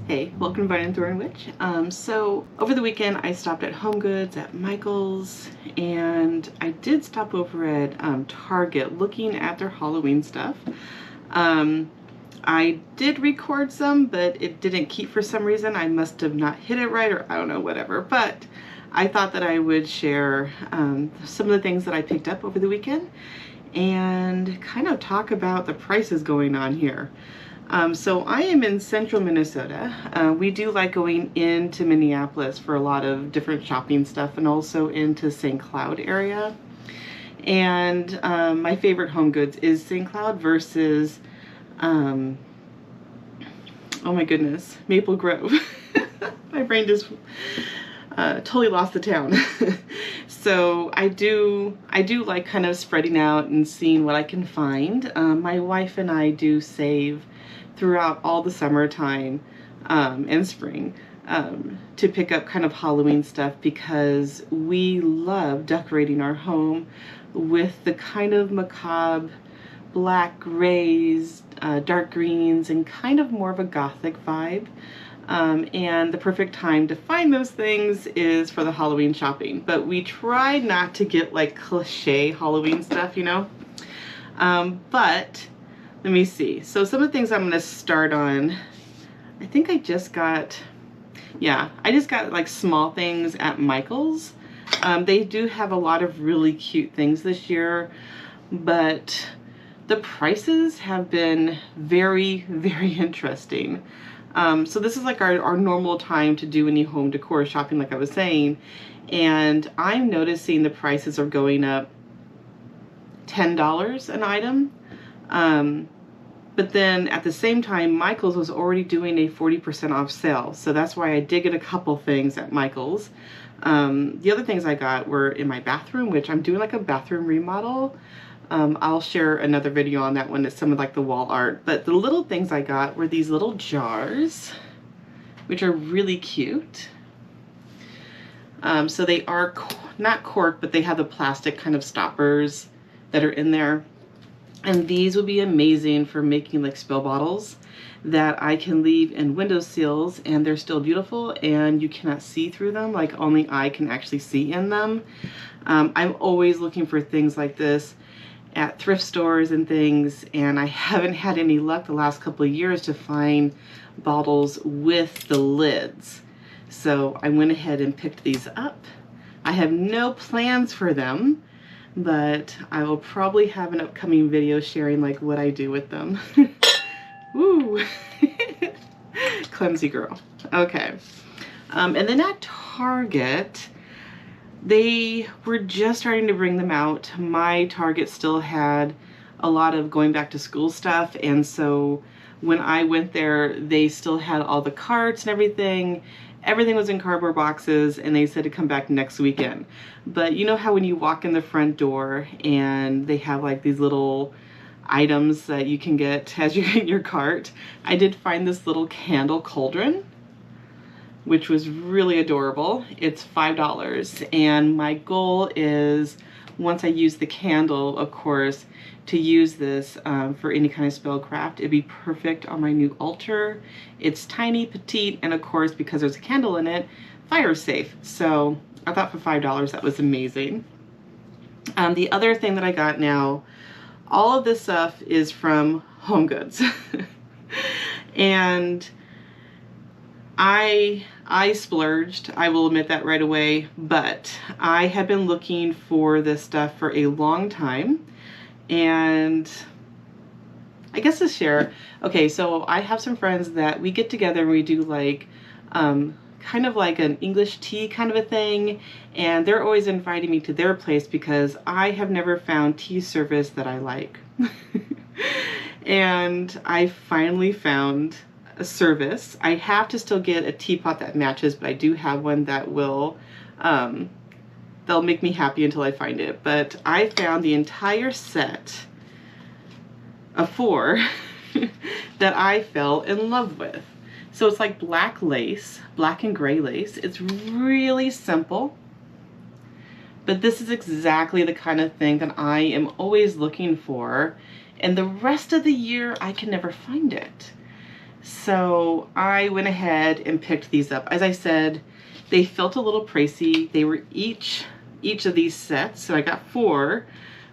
Hey, welcome to Vine and Thorn Witch. So over the weekend I stopped at HomeGoods, at Michael's, and I did stop over at Target looking at their Halloween stuff. I did record some, but it didn't keep for some reason. I must have not hit it right, or I don't know, whatever. But I thought that I would share some of the things that I picked up over the weekend and kind of talk about the prices going on here. So I am in central Minnesota. We do like going into Minneapolis for a lot of different shopping stuff, and also into St. Cloud area. And my favorite HomeGoods is St. Cloud versus, oh my goodness, Maple Grove. My brain just totally lost the town. So I do like kind of spreading out and seeing what I can find. My wife and I do save throughout all the summertime and spring to pick up kind of Halloween stuff, because we love decorating our home with the kind of macabre black, grays, dark greens, and kind of more of a gothic vibe. And the perfect time to find those things is for the Halloween shopping. But we try not to get like cliche Halloween stuff, you know. But let me see. So some of the things I'm going to start on, I think I just got like small things at Michael's. They do have a lot of really cute things this year, but the prices have been very, very interesting. So this is like our normal time to do any home decor shopping, like I was saying, and I'm noticing the prices are going up $10 an item. But then at the same time, Michael's was already doing a 40% off sale. So that's why I did get a couple things at Michael's. The other things I got were in my bathroom, which I'm doing like a bathroom remodel. I'll share another video on that one. It's some of like the wall art. But the little things I got were these little jars, which are really cute. So they are not cork, but they have the plastic kind of stoppers that are in there. And these would be amazing for making like spill bottles that I can leave in window sills, and they're still beautiful and you cannot see through them, like only I can actually see in them. I'm always looking for things like this at thrift stores and things, and I haven't had any luck the last couple of years to find bottles with the lids. So I went ahead and picked these up. I have no plans for them, but I will probably have an upcoming video sharing like what I do with them. Woo! Clumsy girl. Okay. And then at Target, they were just starting to bring them out. My Target still had a lot of going back to school stuff, and so when I went there, they still had all the carts and everything. Everything was in cardboard boxes, and they said to come back next weekend. But you know how when you walk in the front door and they have like these little items that you can get as you're in your cart? I did find this little candle cauldron, which was really adorable. It's $5, and my goal is, once I use the candle, of course, to use this for any kind of spellcraft. It'd be perfect on my new altar. It's tiny, petite, and of course, because there's a candle in it, fire safe. So I thought for $5 that was amazing. The other thing that I got now, all of this stuff is from HomeGoods. And I splurged, I will admit that right away, but I have been looking for this stuff for a long time, and I guess to share. Okay, so I have some friends that we get together and we do like kind of like an English tea kind of a thing, and they're always inviting me to their place because I have never found tea service that I like. And I finally found a service. I have to still get a teapot that matches, but I do have one that will they'll make me happy until I find it. But I found the entire set of 4 that I fell in love with. So it's like black lace, black and gray lace. It's really simple, but this is exactly the kind of thing that I am always looking for, and the rest of the year I can never find it. So I went ahead and picked these up. As I said, they felt a little pricey. They were each of these sets, so I got 4,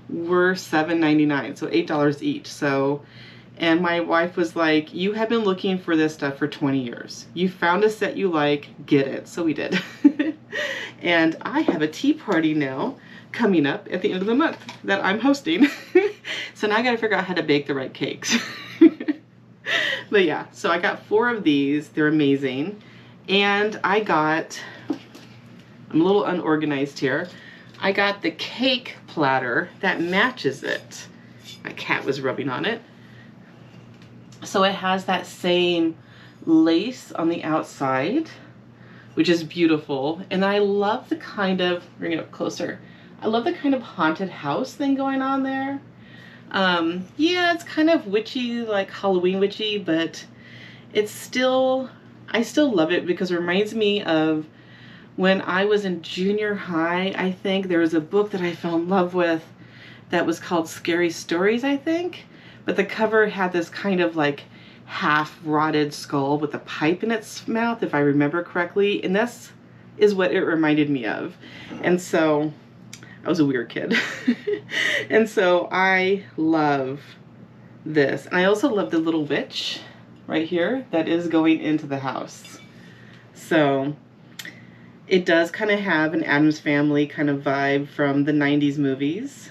were $7.99, so $8 each. So, and my wife was like, you have been looking for this stuff for 20 years. You found a set you like, get it. So we did. And I have a tea party now coming up at the end of the month that I'm hosting. So now I gotta figure out how to bake the right cakes. But yeah, so I got 4 of these. They're amazing. And I got, I'm a little unorganized here. I got the cake platter that matches it. My cat was rubbing on it. So it has that same lace on the outside, which is beautiful. And I love the kind of, bring it up closer. I love the kind of haunted house thing going on there. Yeah, it's kind of witchy, like Halloween witchy, but it's still, I still love it because it reminds me of when I was in junior high. I think there was a book that I fell in love with that was called Scary Stories, I think. But the cover had this kind of like half rotted skull with a pipe in its mouth, if I remember correctly. And this is what it reminded me of. And so I was a weird kid. And so I love this. And I also love the little witch right here that is going into the house. So it does kind of have an Addams Family kind of vibe from the 90s movies,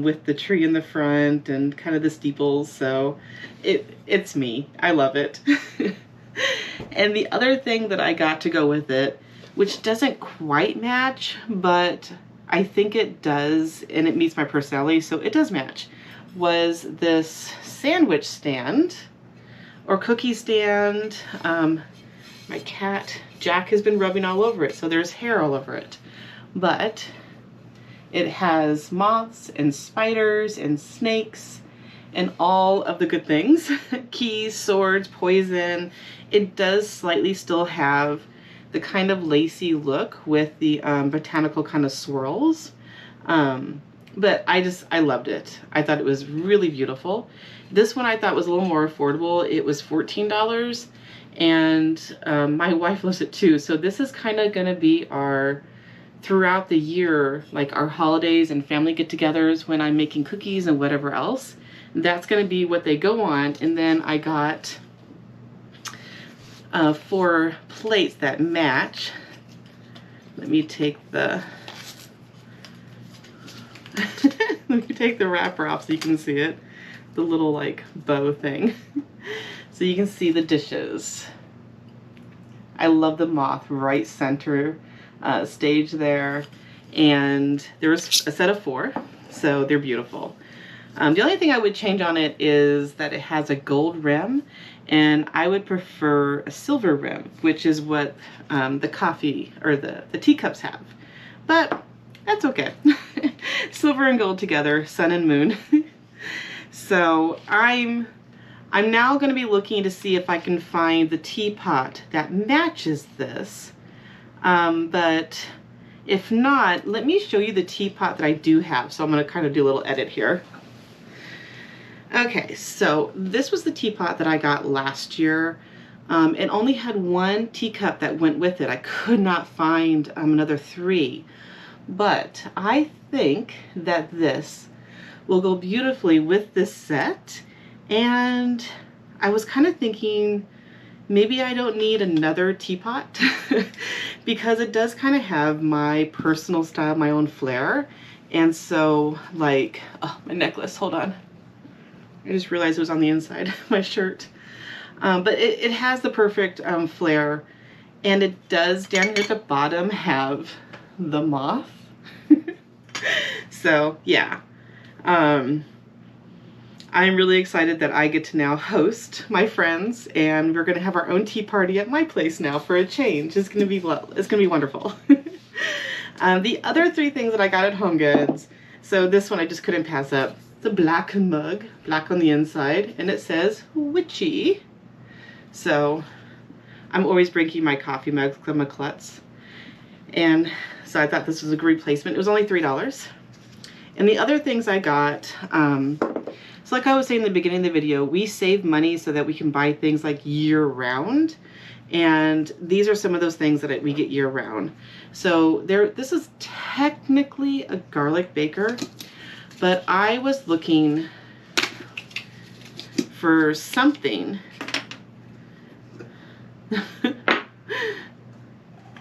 with the tree in the front and kind of the steeples. So it's me. I love it. And the other thing that I got to go with it, which doesn't quite match, but I think it does, and it meets my personality, so it does match, was this sandwich stand or cookie stand. My cat, Jack, has been rubbing all over it, so there's hair all over it. But it has moths and spiders and snakes and all of the good things. Keys, swords, poison. It does slightly still have the kind of lacy look with the botanical kind of swirls. But I loved it. I thought it was really beautiful. This one I thought was a little more affordable. It was $14. And my wife loves it too. So this is kind of going to be our, throughout the year, like our holidays and family get-togethers when I'm making cookies and whatever else. That's going to be what they go on. And then I got 4 plates that match. Let me take the let me take the wrapper off so you can see it. The little like bow thing. So you can see the dishes. I love the moth right center stage there. And there's a set of 4, so they're beautiful. The only thing I would change on it is that it has a gold rim, and I would prefer a silver rim, which is what the coffee or the teacups have. But that's okay. Silver and gold together, sun and moon. So I'm now going to be looking to see if I can find the teapot that matches this. But if not, let me show you the teapot that I do have. So I'm going to kind of do a little edit here. Okay, so this was the teapot that I got last year. It only had 1 teacup that went with it. I could not find another 3. But I think that this will go beautifully with this set. And I was kind of thinking maybe I don't need another teapot because it does kind of have my personal style, my own flair. And so like, oh, my necklace, hold on. I just realized it was on the inside, my shirt. But it has the perfect flair, and it does down here at the bottom have the moth. So yeah, I'm really excited that I get to now host my friends, and we're gonna have our own tea party at my place now for a change. It's gonna be wonderful. The other 3 things that I got at HomeGoods. So this one I just couldn't pass up. The black mug, black on the inside, and it says witchy. So I'm always bringing my coffee mugs because I'm a klutz. And so I thought this was a great replacement. It was only $3. And the other things I got, So like I was saying in the beginning of the video, we save money so that we can buy things like year round. And these are some of those things that we get year round. So this is technically a garlic baker, but I was looking for something.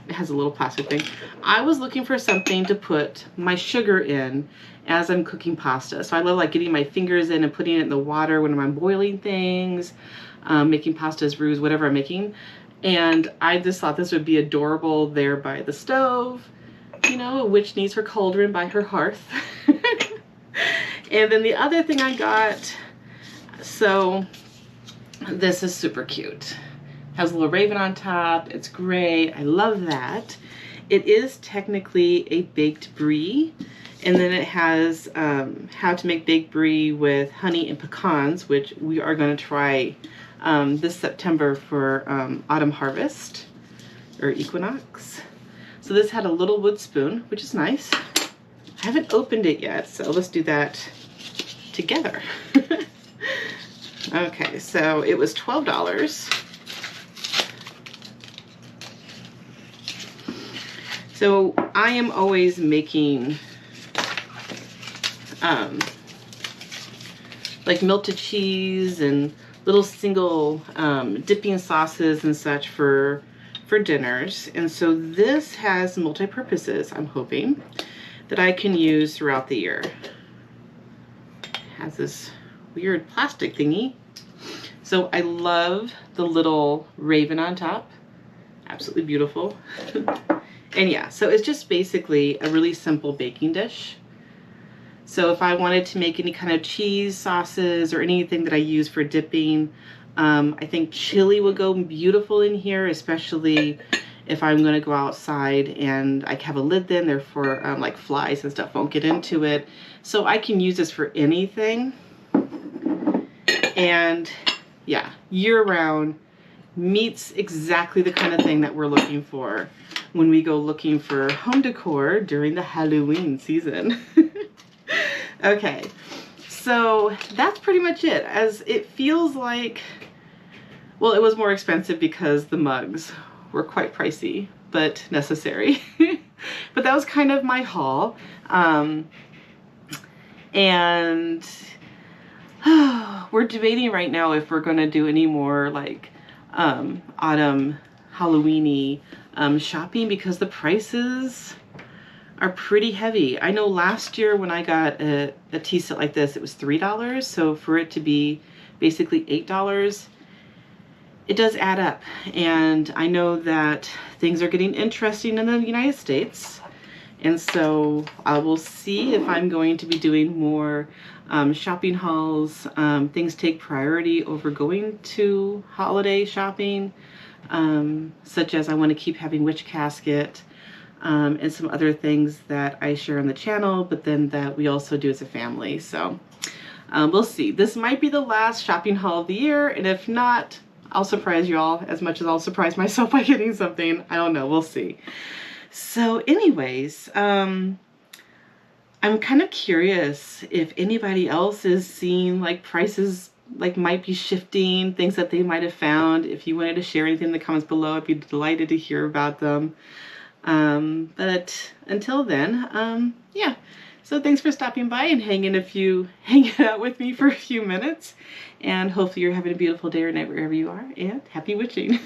It has a little plastic thing. I was looking for something to put my sugar in as I'm cooking pasta. So I love like getting my fingers in and putting it in the water when I'm boiling things, making pastas, roux, whatever I'm making. And I just thought this would be adorable there by the stove. You know, a witch needs her cauldron by her hearth. And then the other thing I got, so this is super cute. Has a little raven on top. It's great. I love that. It is technically a baked brie. And then it has how to make baked brie with honey and pecans, which we are going to try this September for autumn harvest or equinox. So this had a little wood spoon, which is nice. I haven't opened it yet, so let's do that together. Okay, so it was $12. So I am always making like melted cheese and little single dipping sauces and such for dinners. And so this has multi-purposes, I'm hoping, that I can use throughout the year. It has this weird plastic thingy. So I love the little raven on top. Absolutely beautiful. And yeah, so it's just basically a really simple baking dish. So if I wanted to make any kind of cheese sauces or anything that I use for dipping, I think chili would go beautiful in here, especially if I'm going to go outside and I have a lid then, therefore like flies and stuff won't get into it. So I can use this for anything. And yeah, year round, meets exactly the kind of thing that we're looking for when we go looking for home decor during the Halloween season. Okay, so that's pretty much it. As it feels like, well, it was more expensive because the mugs were quite pricey, but necessary. But that was kind of my haul. And we're debating right now if we're going to do any more like autumn Halloween-y shopping, because the prices are pretty heavy. I know last year when I got a tea set like this, it was $3. So for it to be basically $8, it does add up. And I know that things are getting interesting in the United States. And so I will see if I'm going to be doing more shopping hauls. Things take priority over going to holiday shopping, such as I want to keep having Witch Casket, and some other things that I share on the channel, but then that we also do as a family. So we'll see. This might be the last shopping haul of the year, and if not, I'll surprise you all as much as I'll surprise myself by getting something. I don't know. We'll see. So anyways, I'm kind of curious if anybody else is seeing like prices like might be shifting, things that they might have found. If you wanted to share anything in the comments below, I'd be delighted to hear about them. But until then, yeah. So thanks for stopping by and hanging out with me for a few minutes. And hopefully you're having a beautiful day or night wherever you are, and happy witching.